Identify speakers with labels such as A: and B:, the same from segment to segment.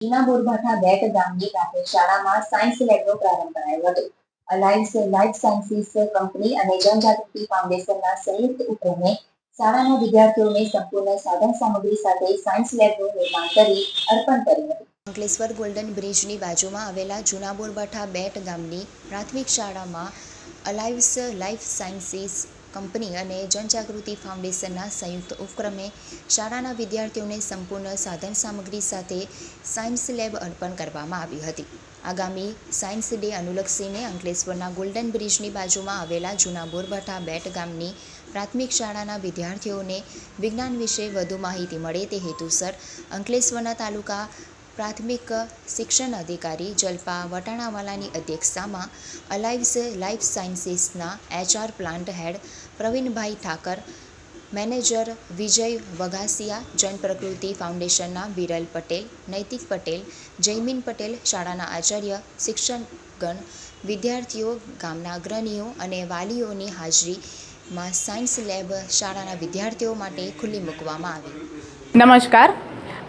A: જૂના બોરભાઠા બેટ ગામની પ્રાથમિક શાળામાં સાયન્સ લેબનો પ્રારંભ કરાયો હતો. અલાયન્સ લાઈફ સાયન્સીસ કંપની અને જનજાગૃતિ ફાઉન્ડેશનના સંયુક્ત ઉપક્રમે શાળાના વિદ્યાર્થીઓને સંપૂર્ણ સાધન સામગ્રી સાથે સાયન્સ લેબનું નિર્માણ કરી અર્પણ કર્યું હતું.
B: અંકલેશ્વર ગોલ્ડન બ્રિજની બાજુમાં આવેલા જૂના બોરભાઠા બેટ ગામની પ્રાથમિક શાળામાં અલાયન્સ લાઈફ સાયન્સીસ કંપની અને જનજાગૃતિ ફાઉન્ડેશનના સંયુક્ત ઉપક્રમે શાળાના વિદ્યાર્થીઓને સંપૂર્ણ સાધન સામગ્રી સાથે સાયન્સ લેબ અર્પણ કરવામાં આવી હતી. આગામી સાયન્સ ડે અનુલક્ષીને અંકલેશ્વરના ગોલ્ડન બ્રિજની બાજુમાં આવેલા જૂના બોરભાઠા બેટ ગામની પ્રાથમિક શાળાના વિદ્યાર્થીઓને વિજ્ઞાન વિશે વધુ માહિતી મળે તે હેતુસર અંકલેશ્વરના તાલુકા પ્રાથમિક શિક્ષણ અધિકારી જલ્પા વટાણાવાલાની અધ્યક્ષતામાં અલાઇવ્સ લાઈફ સાયન્સીસના HR પ્લાન્ટ હેડ પ્રવીણભાઈ ઠાકર, મેનેજર વિજય વઘાસિયા, જનપ્રકૃતિ ફાઉન્ડેશનના વિરલ પટેલ, નૈતિક પટેલ, જયમીન પટેલ, શાળાના આચાર્ય, શિક્ષકગણ, વિદ્યાર્થીઓ, ગામના અગ્રણીઓ અને વાલીઓની હાજરીમાં સાયન્સ લેબ શાળાના વિદ્યાર્થીઓ માટે ખુલ્લી મૂકવામાં આવી.
C: નમસ્કાર.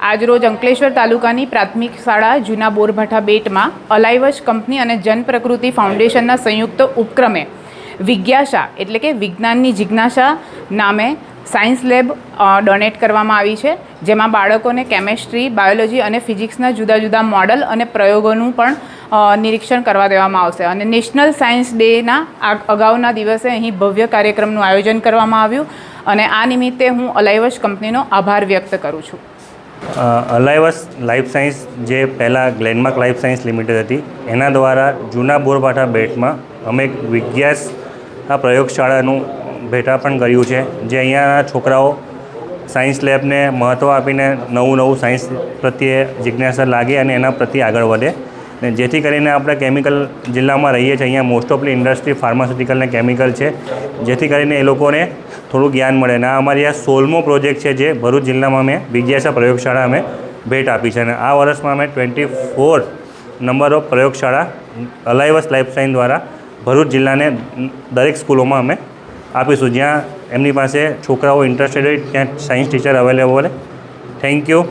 C: આજરોજ અંકલેશ્વર તાલુકાની પ્રાથમિક શાળા જૂના બોરભાઠા બેટમાં અલાયન્સ કંપની અને જનપ્રકૃતિ ફાઉન્ડેશનના સંયુક્ત ઉપક્રમે વિજ્ઞાસા એટલે કે વિજ્ઞાનની જિજ્ઞાસા નામે સાયન્સ લેબ ડોનેટ કરવામાં આવી છે, જેમાં બાળકોને કેમેસ્ટ્રી, બાયોલોજી અને ફિઝિક્સના જુદા જુદા મોડલ અને પ્રયોગોનું પણ નિરીક્ષણ કરવા દેવામાં આવશે. અને નેશનલ સાયન્સ ડેના અગાઉના દિવસે અહીં ભવ્ય કાર્યક્રમનું આયોજન કરવામાં આવ્યું અને આ નિમિત્તે હું અલાયન્સ કંપનીનો આભાર વ્યક્ત કરું છું.
D: અલાયન્સ લાઈફ સાયન્સ જે પહેલાં ગ્લેનમાર્ક લાઈફ સાયન્સ લિમિટેડ હતી, એના દ્વારા જૂના બોરભાઠા બેટમાં અમે એક વિજ્ઞાસ પ્રયોગશાળાનું ભેટાપણ કર્યું છે, જે અહીંયાના છોકરાઓ સાયન્સ લેબને મહત્ત્વ આપીને નવું સાયન્સ પ્રત્યે જિજ્ઞાસા લાગે અને એના પ્રત્યે આગળ વધે, ને જેથી કરીને આપણે કેમિકલ જિલ્લામાં રહીએ છીએ, અહીંયા મોસ્ટ ઓફલી ઇન્ડસ્ટ્રી ફાર્માસ્યુટિકલ ને કેમિકલ છે, જેથી કરીને એ લોકોને થોડું જ્ઞાન મળે. અને આ અમારી આ 16મો પ્રોજેક્ટ છે, જે ભરૂચ જિલ્લામાં અમે વિજ્ઞાસા પ્રયોગશાળા અમે ભેટ આપી છે. અને આ વર્ષમાં અમે 24 નંબર ઓફ પ્રયોગશાળા અલાયન્સ લાઈફ સાયન્સ દ્વારા ભરૂચ જિલ્લાને દરેક સ્કૂલોમાં અમે આપીશું, જ્યાં એમની પાસે છોકરાઓ ઇન્ટરેસ્ટેડ હોય ત્યાં સાયન્સ ટીચર અવેલેબલ હોય. Thank you.